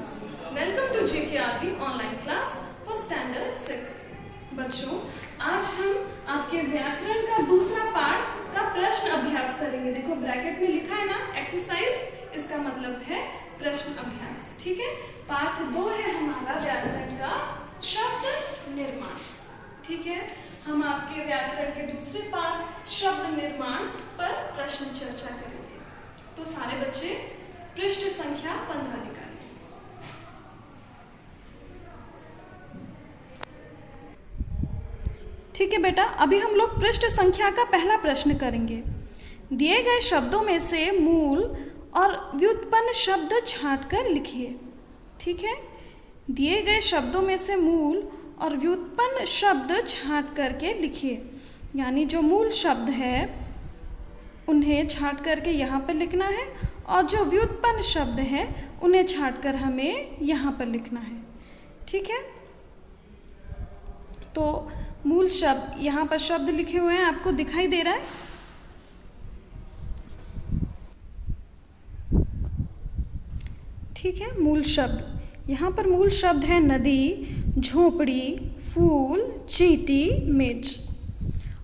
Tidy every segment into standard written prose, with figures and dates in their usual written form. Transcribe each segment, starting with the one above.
students, welcome to JKRB online class for standard 6. बच्चों, आज हम आपके व्याकरण का दूसरा पार्ट का प्रश्न अभ्यास करेंगे। देखो ब्रैकेट में लिखा है ना एक्सरसाइज, इसका मतलब है प्रश्न अभ्यास। ठीक है, पार्ट 2 है हमारा व्याकरण का शब्द निर्माण। ठीक है, हम आपके व्याकरण के दूसरे पार्ट शब्द निर्माण पर प्रश्न चर्चा करेंगे। तो सारे बच्चे पृष्ठ संख्या 15 निकालें। ठीक है बेटा, अभी हम लोग पृष्ठ संख्या का पहला प्रश्न करेंगे। दिए गए शब्दों में से मूल और व्युत्पन्न शब्द छांटकर लिखिए। ठीक है, दिए गए शब्दों में से मूल और व्युत्पन्न शब्द छांट करके लिखिए। यानी जो मूल शब्द है उन्हें छांट करके यहाँ पर लिखना है और जो व्युत्पन्न शब्द है उन्हें छांट कर हमें यहाँ पर लिखना है। ठीक है, तो मूल शब्द यहाँ पर शब्द लिखे हुए हैं, आपको दिखाई दे रहा है। ठीक है, मूल शब्द यहाँ पर मूल शब्द है नदी, झोपड़ी, फूल, चींटी, मेज।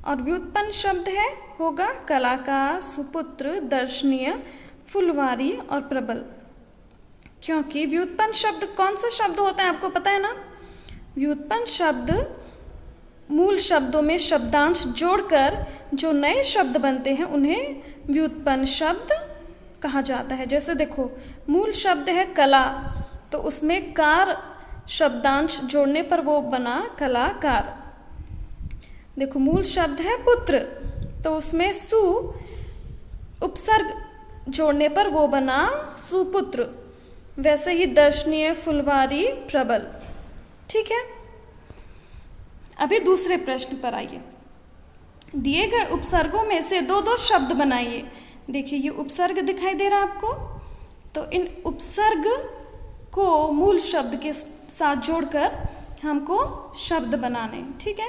और व्युत्पन्न शब्द है होगा कलाकार, सुपुत्र, दर्शनीय, फुलवारी और प्रबल। क्योंकि व्युत्पन्न शब्द कौन सा शब्द होता है आपको पता है ना। व्युत्पन्न शब्द मूल शब्दों में शब्दांश जोड़कर जो नए शब्द बनते हैं उन्हें व्युत्पन्न शब्द कहा जाता है। जैसे देखो मूल शब्द है कला, तो उसमें कार शब्दांश जोड़ने पर वो बना कलाकार। देखो मूल शब्द है पुत्र, तो उसमें सु उपसर्ग जोड़ने पर वो बना सुपुत्र। वैसे ही दर्शनीय, फुलवारी, प्रबल। ठीक है, अभी दूसरे प्रश्न पर आइए। दिए गए उपसर्गों में से दो दो शब्द बनाइए। देखिए ये उपसर्ग दिखाई दे रहा है आपको, तो इन उपसर्ग को मूल शब्द के साथ जोड़कर हमको शब्द बनाने। ठीक है,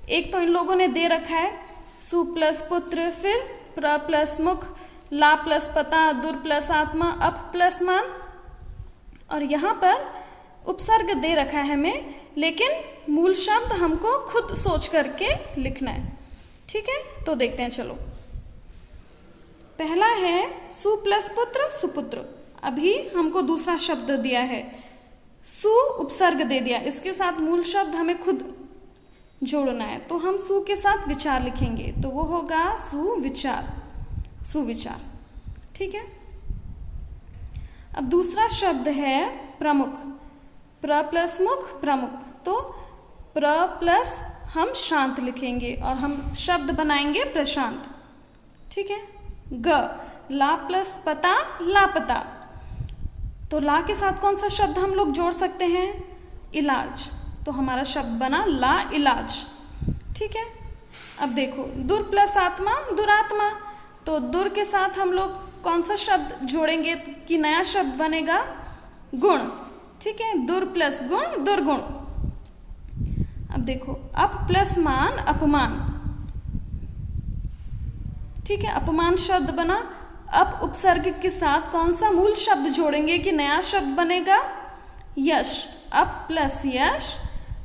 एक तो इन लोगों ने दे रखा है सु प्लस पुत्र, फिर प्र प्लस मुख, ला प्लस पता, दुर प्लस आत्मा, अप प्लस मान। और यहाँ पर उपसर्ग दे रखा है हमें, लेकिन मूल शब्द हमको खुद सोच करके लिखना है। ठीक है, तो देखते हैं चलो। पहला है सु प्लस पुत्र, सुपुत्र। अभी हमको दूसरा शब्द दिया है, सु उपसर्ग दे दिया, इसके साथ मूल शब्द हमें खुद जोड़ना है। तो हम सु के साथ विचार लिखेंगे, तो वो होगा सुविचार, सुविचार। ठीक है, अब दूसरा शब्द है प्रमुख, प्र प्लस मुख, प्रमुख। तो प्र प्लस हम शांत लिखेंगे और हम शब्द बनाएंगे प्रशांत। ठीक है, ग ला प्लस पता, लापता। तो ला के साथ कौन सा शब्द हम लोग जोड़ सकते हैं, इलाज। तो हमारा शब्द बना ला इलाज। ठीक है, अब देखो दुर प्लस आत्मा, दुरात्मा। तो दुर के साथ हम लोग कौन सा शब्द जोड़ेंगे कि नया शब्द बनेगा, गुण। ठीक है, दुर प्लस गुण, दुर्गुण। अब देखो अप प्लस मान, अपमान। ठीक है, अपमान शब्द बना। अप उपसर्ग के साथ कौन सा मूल शब्द जोड़ेंगे कि नया शब्द बनेगा, यश। अप प्लस यश,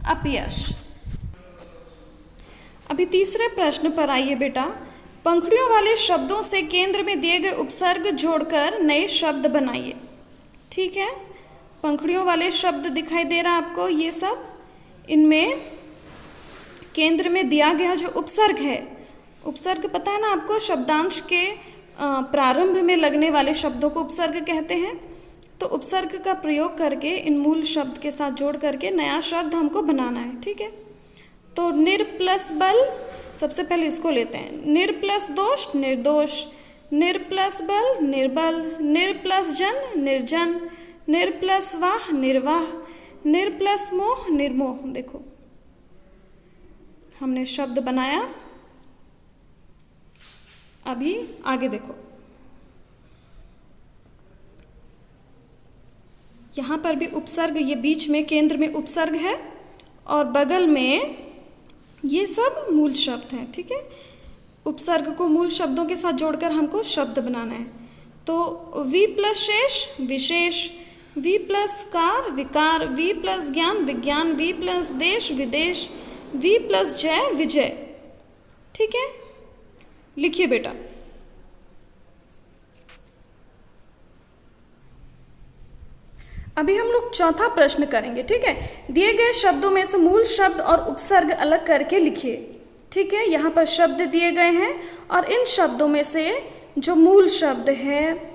अपयश। अभी तीसरे प्रश्न पर आइए बेटा। पंखुड़ियों वाले शब्दों से केंद्र में दिए गए उपसर्ग जोड़कर नए शब्द बनाइए। ठीक है, पंखुड़ियों वाले शब्द दिखाई दे रहा है आपको, ये सब। इनमें केंद्र में दिया गया जो उपसर्ग है, उपसर्ग पता है ना आपको, शब्दांश के प्रारंभ में लगने वाले शब्दों को उपसर्ग कहते हैं। तो उपसर्ग का प्रयोग करके इन मूल शब्द के साथ जोड़ करके नया शब्द हमको बनाना है। ठीक है, तो निर प्लस बल, सबसे पहले इसको लेते हैं। निर प्लस दोष, निर्दोष। निर प्लस बल, निर्बल। निर प्लस जन, निर्जन। निर प्लस वाह, निर्वाह। निर प्लस मोह, निर्मोह। देखो हमने शब्द बनाया। अभी आगे देखो, यहाँ पर भी उपसर्ग, ये बीच में केंद्र में उपसर्ग है और बगल में ये सब मूल शब्द हैं। ठीक है, उपसर्ग को मूल शब्दों के साथ जोड़कर हमको शब्द बनाना है। तो वी प्लस शेष, विशेष। वी प्लस कार विकार, वी प्लस ज्ञान विज्ञान, वी प्लस देश विदेश, वी प्लस जय विजय। ठीक है, लिखिए बेटा। अभी हम लोग चौथा प्रश्न करेंगे। ठीक है, दिए गए शब्दों में से मूल शब्द और उपसर्ग अलग करके लिखिए। ठीक है, यहाँ पर शब्द दिए गए हैं और इन शब्दों में से जो मूल शब्द है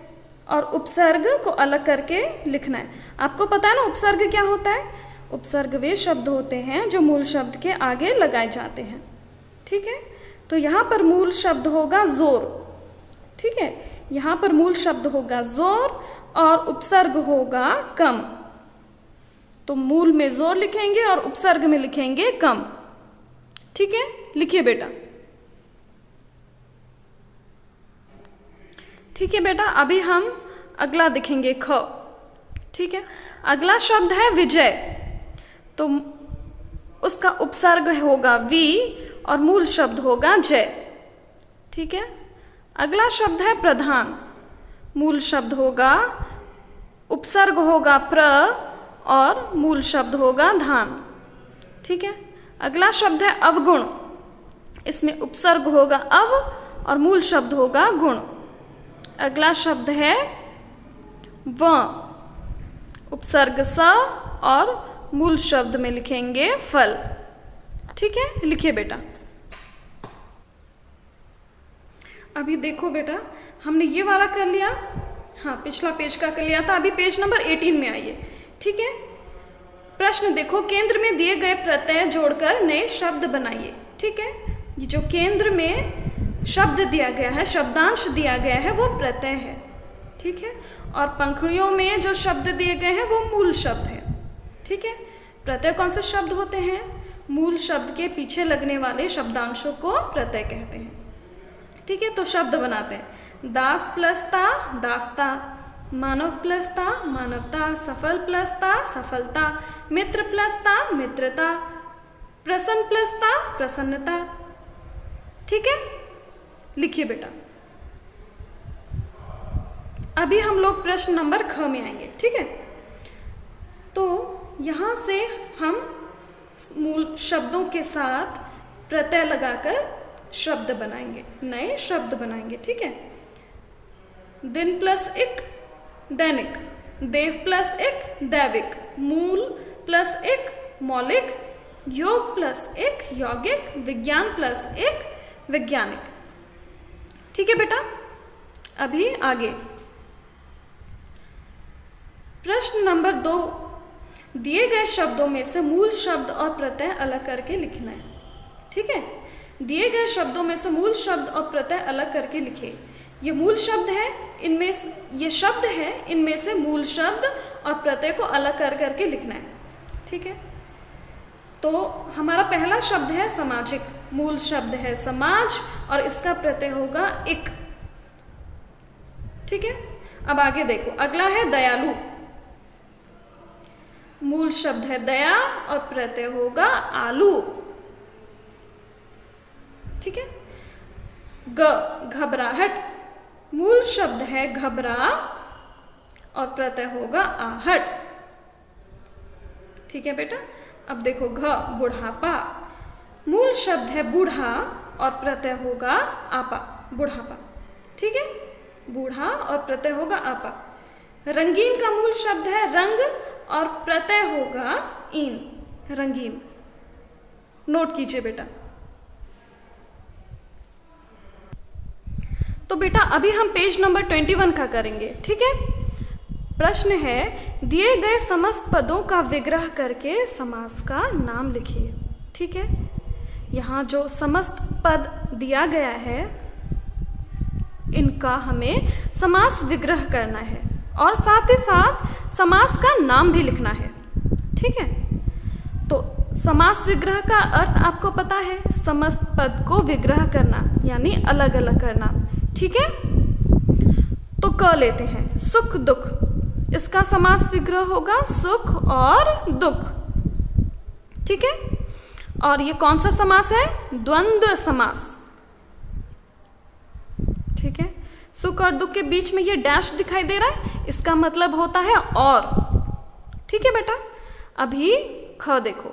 और उपसर्ग को अलग करके लिखना है। आपको पता है ना उपसर्ग क्या होता है? उपसर्ग वे शब्द होते हैं जो मूल शब्द के आगे लगाए जाते हैं। ठीक है, तो यहाँ पर मूल शब्द होगा जोर। ठीक है, यहाँ पर मूल शब्द होगा जोर और उपसर्ग होगा कम। तो मूल में जोर लिखेंगे और उपसर्ग में लिखेंगे कम। ठीक है, लिखिए बेटा। ठीक है बेटा, अभी हम अगला देखेंगे ख। ठीक है, अगला शब्द है विजय, तो उसका उपसर्ग होगा वी और मूल शब्द होगा जय। ठीक है, अगला शब्द है प्रधान, मूल शब्द होगा, उपसर्ग होगा प्र और मूल शब्द होगा धान। ठीक है, अगला शब्द है अवगुण, इसमें उपसर्ग होगा अव और मूल शब्द होगा गुण। अगला शब्द है व, उपसर्ग स और मूल शब्द में लिखेंगे फल। ठीक है, लिखिए बेटा। अभी देखो बेटा, हमने ये वाला कर लिया, हाँ पिछला पेज का कर लिया था। अभी पेज नंबर 18 में आइए। ठीक है, प्रश्न देखो, केंद्र में दिए गए प्रत्यय जोड़कर नए शब्द बनाइए। ठीक है, ये जो केंद्र में शब्द दिया गया है, शब्दांश दिया गया है, वो प्रत्यय है। ठीक है, और पंखुड़ियों में जो शब्द दिए गए हैं वो मूल शब्द है। ठीक है, प्रत्यय कौन से शब्द होते हैं? मूल शब्द के पीछे लगने वाले शब्दांशों को प्रत्यय कहते हैं। ठीक है, तो शब्द बनाते हैं। दास प्लस ता दासता, मानव प्लस ता मानवता, सफल प्लस ता सफलता, मित्र प्लस ता मित्रता, प्रसन्न प्लस ता प्रसन्नता। ठीक है, लिखिए बेटा। अभी हम लोग प्रश्न नंबर ख में आएंगे। ठीक है, तो यहाँ से हम मूल शब्दों के साथ प्रत्यय लगाकर शब्द बनाएंगे, नए शब्द बनाएंगे। ठीक है, दिन प्लस इक दैनिक, देव प्लस इक दैविक, मूल प्लस इक मौलिक, योग प्लस इक यौगिक, विज्ञान प्लस इक वैज्ञानिक। ठीक है बेटा, अभी आगे प्रश्न नंबर 2, दिए गए शब्दों में से मूल शब्द और प्रत्यय अलग करके लिखना है। ठीक है, दिए गए शब्दों में से मूल शब्द और प्रत्यय अलग करके लिखे। ये मूल शब्द है, इनमें ये शब्द है, इनमें से मूल शब्द और प्रत्यय को अलग कर करके लिखना है। ठीक है, तो हमारा पहला शब्द है सामाजिक, मूल शब्द है समाज और इसका प्रत्यय होगा इक। ठीक है, अब आगे देखो, अगला है दयालु, मूल शब्द है दया और प्रत्यय होगा आलू। ठीक है, घबराहट, मूल शब्द है घबरा और प्रत्यय होगा आहट। ठीक है बेटा, अब देखो बुढ़ापा, मूल शब्द है बूढ़ा और प्रत्यय होगा आपा, बुढ़ापा। ठीक है, बूढ़ा और प्रत्यय होगा आपा। रंगीन का मूल शब्द है रंग और प्रत्यय होगा ईन, रंगीन। नोट कीजिए बेटा। तो बेटा अभी हम पेज नंबर 21 का करेंगे। ठीक है, प्रश्न है, दिए गए समस्त पदों का विग्रह करके समास का नाम लिखिए। ठीक है, यहाँ जो समस्त पद दिया गया है इनका हमें समास विग्रह करना है और साथ ही साथ समास का नाम भी लिखना है। ठीक है, तो समास विग्रह का अर्थ आपको पता है, समस्त पद को विग्रह करना यानी अलग अलग करना। ठीक है, तो क लेते हैं, सुख दुख, इसका समास विग्रह होगा सुख और दुख। ठीक है, और ये कौन सा समास है? द्वंद्व समास। ठीक है, सुख और दुख के बीच में ये डैश दिखाई दे रहा है, इसका मतलब होता है और। है बेटा। अभी ख देखो,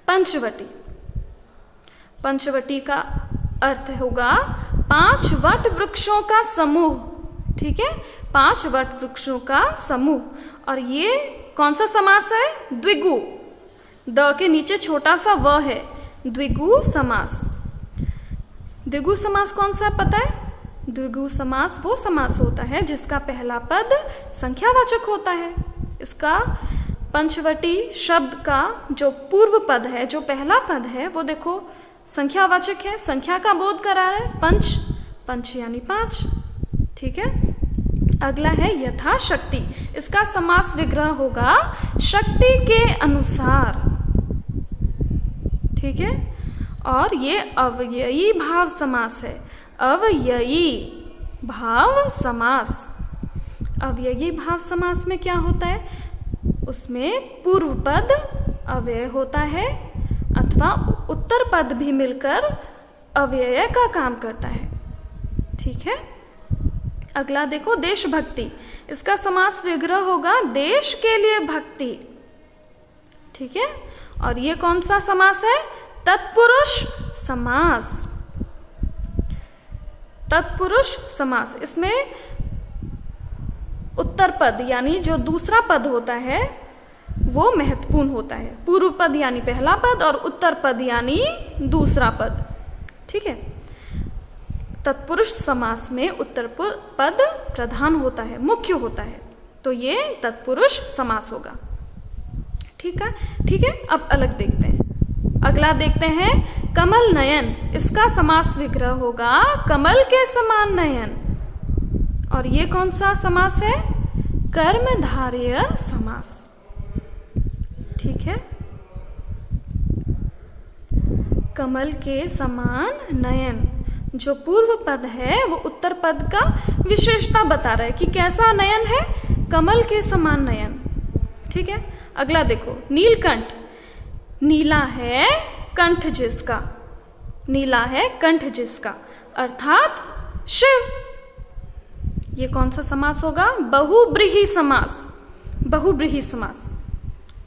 पंचवटी। पंचवटी का अर्थ होगा 5 वट वृक्षों का समूह। ठीक है, 5 वट वृक्षों का समूह। और ये कौन सा समास है? द्विगु। द के नीचे छोटा सा व है, द्विगु समास। द्विगु समास कौन सा पता है? द्विगु समास वो समास होता है जिसका पहला पद संख्यावाचक होता है। इसका पंचवटी शब्द का जो पूर्व पद है, जो पहला पद है, वो देखो संख्यावाचक है, संख्या का बोध करा है। पंच, पंच यानी 5। ठीक है, अगला है यथाशक्ति। इसका समास विग्रह होगा शक्ति के अनुसार। ठीक है, और ये अव्ययी भाव समास है। अव्ययी भाव समास। अव्ययी भाव समास में क्या होता है? उसमें पूर्व पद अव्यय होता है अथवा उत्तर पद भी मिलकर अव्यय का काम करता है। ठीक है, अगला देखो देशभक्ति। इसका समास विग्रह होगा देश के लिए भक्ति। ठीक है, और ये कौन सा समास है? तत्पुरुष समास। तत्पुरुष समास, इसमें उत्तर पद यानी जो दूसरा पद होता है वो महत्वपूर्ण होता है। पूर्व पद यानी पहला पद और उत्तर पद यानी दूसरा पद। ठीक है, तत्पुरुष समास में उत्तर पद प्रधान होता है, मुख्य होता है, तो ये तत्पुरुष समास होगा। ठीक है, अब अलग देखते हैं। अगला देखते हैं कमल नयन। इसका समास विग्रह होगा कमल के समान नयन। और ये कौन सा समास है? कर्मधारय समास। ठीक है, कमल के समान नयन, जो पूर्व पद है वो उत्तर पद का विशेषता बता रहा है कि कैसा नयन है? कमल के समान नयन। ठीक है, अगला देखो नीलकंठ। नीला है कंठ जिसका, नीला है कंठ जिसका, अर्थात शिव। ये कौन सा समास होगा? बहुब्रीहि समास। बहुब्रीहि समास।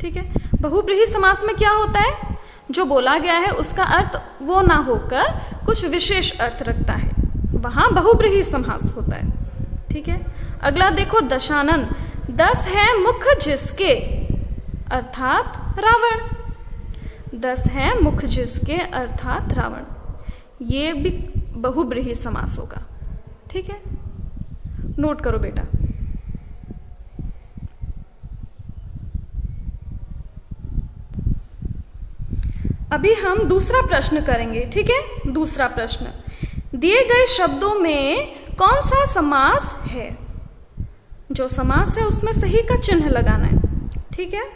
ठीक है, बहुब्रीहि समास में क्या होता है? जो बोला गया है उसका अर्थ वो ना होकर कुछ विशेष अर्थ रखता है, वहां बहुब्रीहि समास होता है। ठीक है, अगला देखो दशानन। 10 है मुख जिसके, अर्थात रावण। 10 है मुख जिसके अर्थात रावण। ये भी बहुब्रीहि समास होगा। ठीक है, नोट करो बेटा। अभी हम दूसरा प्रश्न करेंगे। ठीक है, दूसरा प्रश्न, दिए गए शब्दों में कौन सा समास है? जो समास है उसमें सही का चिन्ह लगाना है। ठीक है,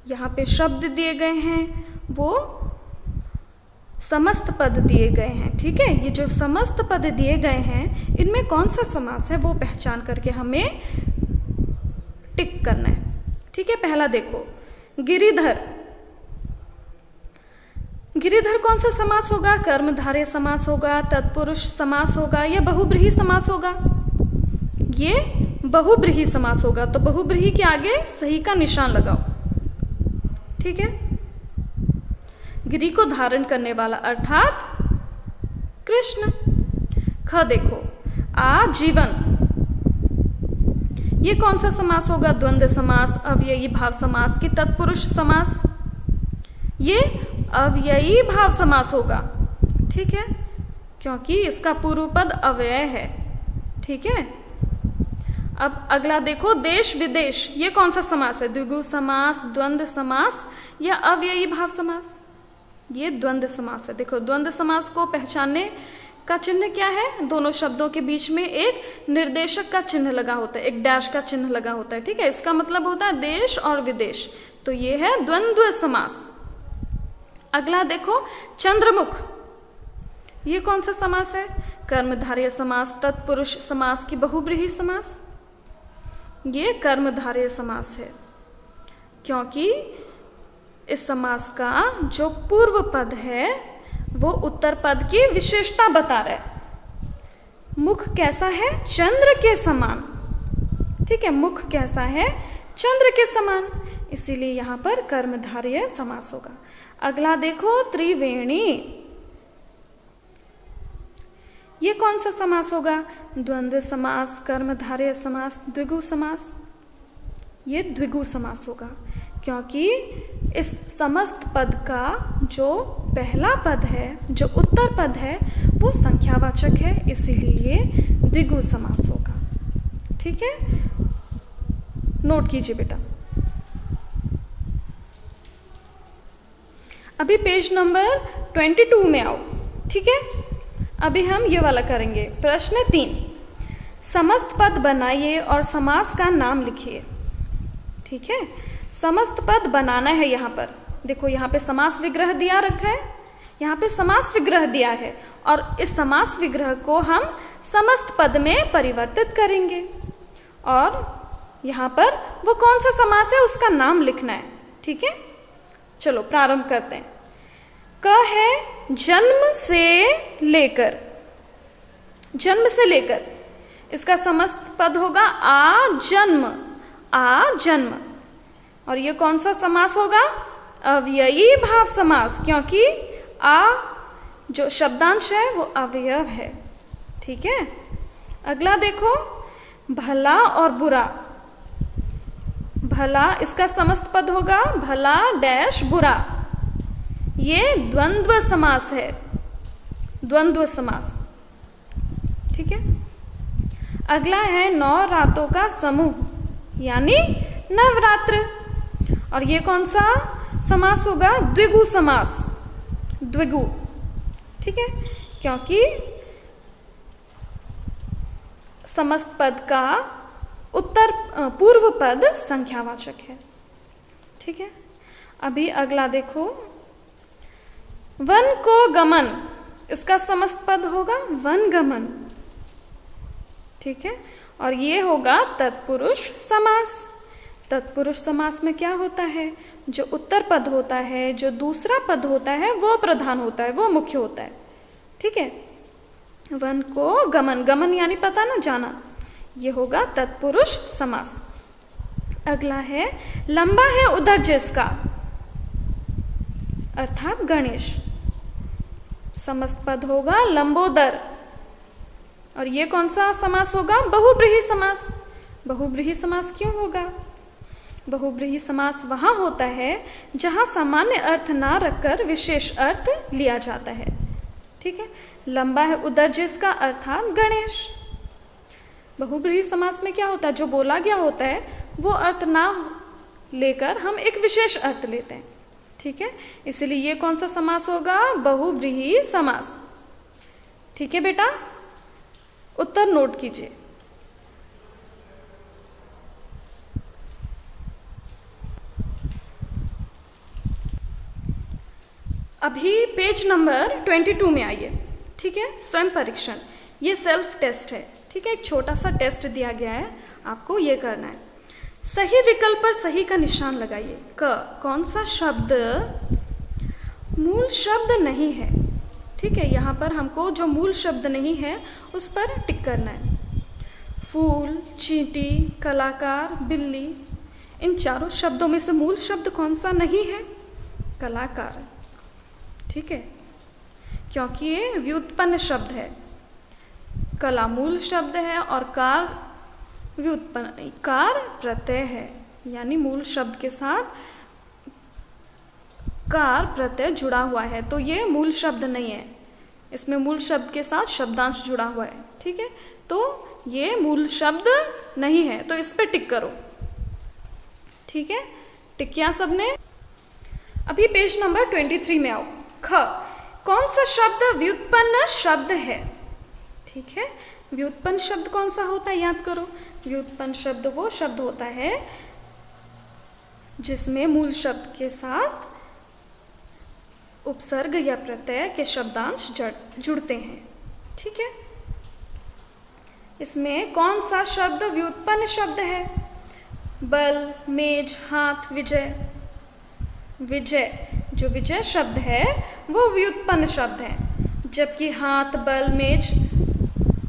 यहाँ पे शब्द दिए गए हैं, वो समस्त पद दिए गए हैं। ठीक है, ये जो समस्त पद दिए गए हैं इनमें कौन सा समास है वो पहचान करके हमें टिक करना है। ठीक है, पहला देखो गिरिधर। गिरिधर कौन सा समास होगा? कर्मधारय समास होगा, तत्पुरुष समास होगा या बहुब्रीहि समास होगा? ये बहुब्रीहि समास होगा, तो बहुब्रीहि के आगे सही का निशान लगाओ। ठीक है, गिरि को धारण करने वाला अर्थात कृष्ण। ख देखो आजीवन। ये कौन सा समास होगा? द्वंद्व समास, अव्ययी भाव समास की तत्पुरुष समास? ये अव्ययी भाव समास होगा। ठीक है, क्योंकि इसका पूर्व पद अव्यय है। ठीक है, अब अगला देखो देश विदेश। ये कौन सा समास है? द्विगु समास, द्वंद्व समास या अव्ययी भाव समास? ये द्वंद्व समास है। देखो द्वंद्व समास को पहचानने का चिन्ह क्या है? दोनों शब्दों के बीच में एक निर्देशक का चिन्ह लगा होता है, एक डैश का चिन्ह लगा होता है। ठीक है, इसका मतलब होता है देश और विदेश, तो ये है द्वंद्व समास। अगला देखो चंद्रमुख। ये कौन सा समास है? कर्मधारय समास, तत्पुरुष समास की बहुब्रीहि समास? ये कर्मधारय समास है, क्योंकि इस समास का जो पूर्व पद है वो उत्तर पद की विशेषता बता रहा है। मुख कैसा है? चंद्र के समान। ठीक है, मुख कैसा है, चंद्र के समान, इसीलिए यहाँ पर कर्मधारय समास होगा। अगला देखो त्रिवेणी, ये कौन सा समास होगा, द्वंद्व समास, कर्मधारय समास, द्विगु समास। ये द्विगु समास होगा क्योंकि इस समस्त पद का जो पहला पद है, जो उत्तर पद है, वो संख्यावाचक है, इसीलिए ये द्विगु समास होगा। ठीक है, नोट कीजिए बेटा। अभी पेज नंबर 22 में आओ। ठीक है, अभी हम ये वाला करेंगे। प्रश्न 3, समस्त पद बनाइए और समास का नाम लिखिए। ठीक है, समस्त पद बनाना है। यहाँ पर देखो, यहाँ पे समास विग्रह दिया रखा है, यहाँ पे समास विग्रह दिया है, और इस समास विग्रह को हम समस्त पद में परिवर्तित करेंगे, और यहाँ पर वो कौन सा समास है उसका नाम लिखना है। ठीक है, चलो प्रारंभ करते हैं। क है जन्म से लेकर, जन्म से लेकर, इसका समस्त पद होगा आजन्म, आजन्म। और ये कौन सा समास होगा, अव्ययी भाव समास, क्योंकि आ जो शब्दांश है वो अवयव है। ठीक है, अगला देखो, भला और बुरा, भला इसका समस्त पद होगा भला डैश बुरा, ये द्वंद्व समास है, द्वंद्व समास। ठीक है, अगला है 9 रातों का समूह, यानी नवरात्र, और ये कौन सा समास होगा, द्विगु समास, द्विगु। ठीक है, क्योंकि समस्त पद का उत्तर पूर्व पद संख्यावाचक है। ठीक है, अभी अगला देखो, वन को गमन, इसका समस्त पद होगा वनगमन। ठीक है, और ये होगा तत्पुरुष समास। तत्पुरुष समास में क्या होता है, जो उत्तर पद होता है, जो दूसरा पद होता है, वो प्रधान होता है, वो मुख्य होता है। ठीक है, वन को गमन, गमन यानी पता ना, जाना, ये होगा तत्पुरुष समास। अगला है लंबा है उधर जिसका, अर्थात गणेश, समस्त पद होगा लंबोदर, और ये कौन सा समास होगा, बहुब्रीहि समास। बहुब्रीहि समास क्यों होगा, बहुब्रीहि समास वहाँ होता है जहाँ सामान्य अर्थ ना रखकर विशेष अर्थ लिया जाता है। ठीक है, लंबा है उधर जिसका अर्थात गणेश। बहुब्रीहि समास में क्या होता है, जो बोला गया होता है वो अर्थ ना लेकर हम एक विशेष अर्थ लेते हैं। ठीक है, इसलिए ये कौन सा समास होगा, बहुब्रीहि समास। ठीक है बेटा, उत्तर नोट कीजिए। अभी पेज नंबर 22 में आइए। ठीक है, स्वयं परीक्षण, ये सेल्फ टेस्ट है। ठीक है, एक छोटा सा टेस्ट दिया गया है, आपको ये करना है। सही विकल्प पर सही का निशान लगाइए। क, कौन सा शब्द मूल शब्द नहीं है। ठीक है, यहाँ पर हमको जो मूल शब्द नहीं है उस पर टिक करना है। फूल, चींटी, कलाकार, बिल्ली, इन चारों शब्दों में से मूल शब्द कौन सा नहीं है, कलाकार। ठीक है, क्योंकि ये व्युत्पन्न शब्द है, कला मूल शब्द है और कार व्युत्पन्न, कार प्रत्यय है, यानी मूल शब्द के साथ कार प्रत्यय जुड़ा हुआ है, तो ये मूल शब्द नहीं है, इसमें मूल शब्द के साथ शब्दांश जुड़ा हुआ है। ठीक है, तो ये मूल शब्द नहीं है, तो इस पे टिक करो। ठीक है, टिक किया सबने। अभी पेज नंबर 23 में आओ। ख, कौन सा शब्द व्युत्पन्न शब्द है। ठीक है, व्युत्पन्न शब्द कौन सा होता है, याद करो। व्युत्पन्न शब्द वो शब्द होता है जिसमें मूल शब्द के साथ उपसर्ग या प्रत्यय के शब्दांश जुड़ते हैं। ठीक है, इसमें कौन सा शब्द व्युत्पन्न शब्द है, बल, मेज, हाथ, विजय। विजय, जो विजय शब्द है वो व्युत्पन्न शब्द है, जबकि हाथ, बल, मेज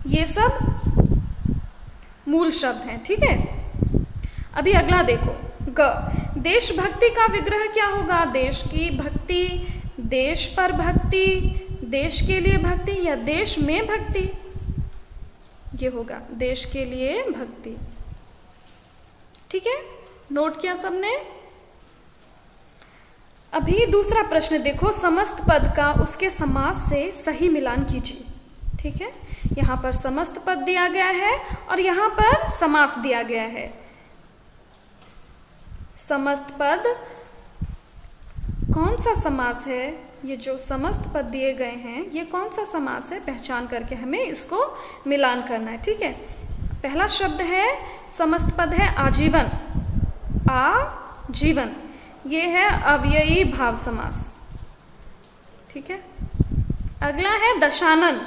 ये सब मूल शब्द हैं। ठीक है, अभी अगला देखो, ग, देशभक्ति का विग्रह क्या होगा? देश की भक्ति, देश पर भक्ति, देश के लिए भक्ति या देश में भक्ति? ये होगा देश के लिए भक्ति। ठीक है, नोट किया सबने? अभी दूसरा प्रश्न देखो, समस्त पद का उसके समास से सही मिलान कीजिए। ठीक है, यहाँ पर समस्त पद दिया गया है और यहाँ पर समास दिया गया है। समस्त पद कौन सा समास है? ये जो समस्त पद दिए गए हैं ये कौन सा समास है, पहचान करके हमें इसको मिलान करना है। ठीक है, पहला शब्द है, समस्त पद है आजीवन, आजीवन, ये है अव्ययी भाव समास। ठीक है, अगला है दशानन,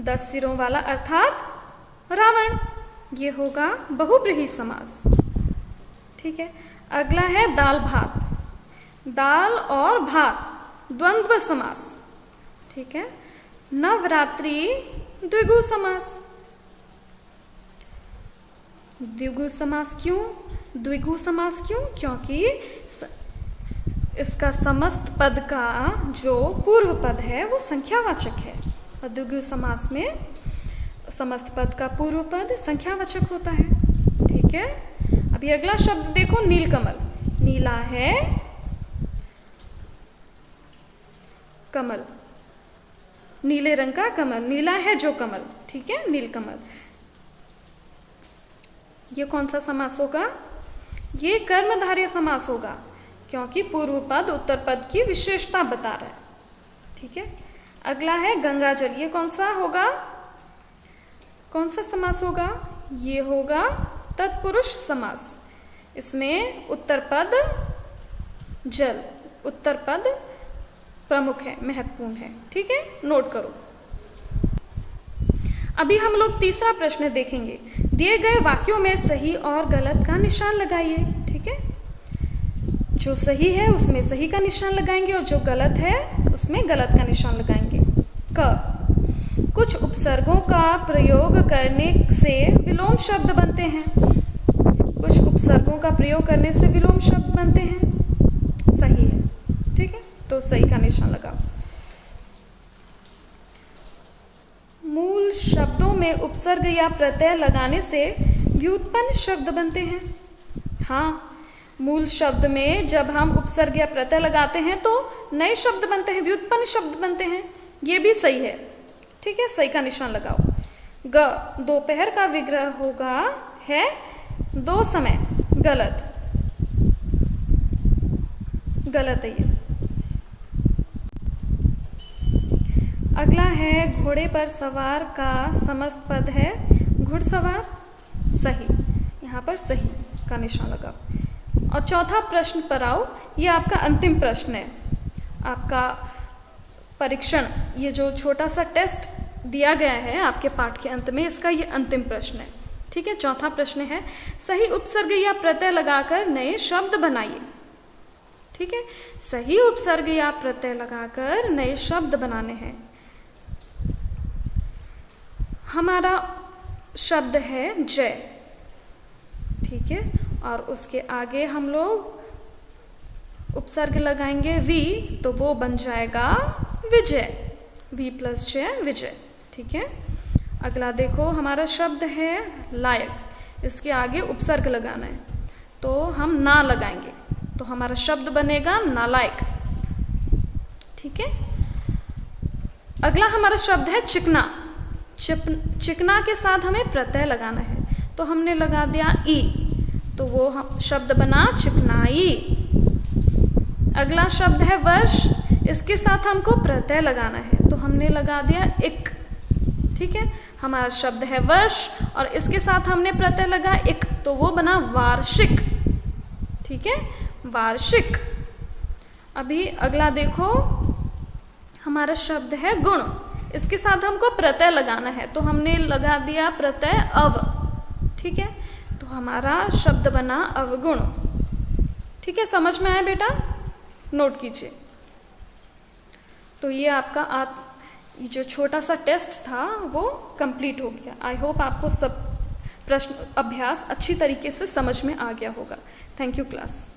10 सिरों वाला अर्थात रावण, ये होगा बहुब्रीहि समास। ठीक है, अगला है दाल भात, दाल और भात द्वंद्व समास। ठीक है, नवरात्रि द्विगु समास। द्विगु समास क्यों? द्विगु समास क्यों? क्योंकि इसका समस्त पद का जो पूर्व पद है वो संख्यावाचक है और द्विगु समास में समस्त पद का पूर्व पद संख्यावाचक होता है। ठीक है, अभी अगला शब्द देखो, नीलकमल, नीला है कमल, नीले रंग का कमल, नीला है जो कमल। ठीक है, नीलकमल, ये कौन सा समास होगा? ये कर्मधारय समास होगा क्योंकि पूर्व पद उत्तर पद की विशेषता बता रहा है। ठीक है, अगला है गंगाजल, ये कौन सा होगा? कौन सा समास होगा? ये होगा तत्पुरुष समास। इसमें उत्तर पद जल, उत्तर पद प्रमुख है, महत्वपूर्ण है। ठीक है, नोट करो। अभी हम लोग तीसरा प्रश्न देखेंगे, दिए गए वाक्यों में सही और गलत का निशान लगाइए। ठीक है, जो सही है उसमें सही का निशान लगाएंगे और जो गलत है उसमें गलत का निशान लगाएंगे। क, कुछ उपसर्गों का प्रयोग करने से विलोम शब्द बनते हैं। कुछ उपसर्गों का प्रयोग करने से विलोम शब्द बनते हैं, सही है। ठीक है, तो सही का निशान लगाओ। मूल शब्दों में उपसर्ग या प्रत्यय लगाने से व्युत्पन्न शब्द बनते हैं। हाँ, मूल शब्द में जब हम उपसर्ग या प्रत्यय लगाते हैं तो नए शब्द बनते हैं, व्युत्पन्न शब्द बनते हैं, ये भी सही है। ठीक है, सही का निशान लगाओ। ग, दोपहर का विग्रह होगा है दो समय, गलत, गलत है ये। अगला है घोड़े पर सवार का समस्त पद है घुड़सवार, सही, यहाँ पर सही का निशान लगाओ। और चौथा प्रश्न पर आओ, ये आपका अंतिम प्रश्न है, आपका परीक्षण, ये जो छोटा सा टेस्ट दिया गया है आपके पाठ के अंत में, इसका ये अंतिम प्रश्न है। ठीक है, चौथा प्रश्न है, सही उपसर्ग या प्रत्यय लगाकर नए शब्द बनाइए। ठीक है, सही उपसर्ग या प्रत्यय लगाकर नए शब्द बनाने हैं। हमारा शब्द है जय। ठीक है, और उसके आगे हम लोग उपसर्ग लगाएंगे वी, तो वो बन जाएगा विजय, वी प्लस जय, विजय। ठीक है, अगला देखो, हमारा शब्द है लायक, इसके आगे उपसर्ग लगाना है तो हम ना लगाएंगे, तो हमारा शब्द बनेगा नालायक। ठीक है, अगला हमारा शब्द है चिकना, चिकना के साथ हमें प्रत्यय लगाना है, तो हमने लगा दिया ई, तो वो शब्द बना चिकनाई। अगला शब्द है वर्ष, इसके साथ हमको प्रत्यय लगाना है, तो हमने लगा दिया इक। ठीक है, हमारा शब्द है वर्ष और इसके साथ हमने प्रत्यय लगा इक, तो वो बना वार्षिक। ठीक है, वार्षिक। अभी अगला देखो, हमारा शब्द है गुण, इसके साथ हमको प्रत्यय लगाना है, तो हमने लगा दिया प्रत्यय अव। ठीक है, तो हमारा शब्द बना अवगुण। ठीक है, समझ में आया बेटा? नोट कीजिए। तो ये आपका ये जो छोटा सा टेस्ट था वो कंप्लीट हो गया। आई होप आपको सब प्रश्न अभ्यास अच्छी तरीके से समझ में आ गया होगा। Thank you class.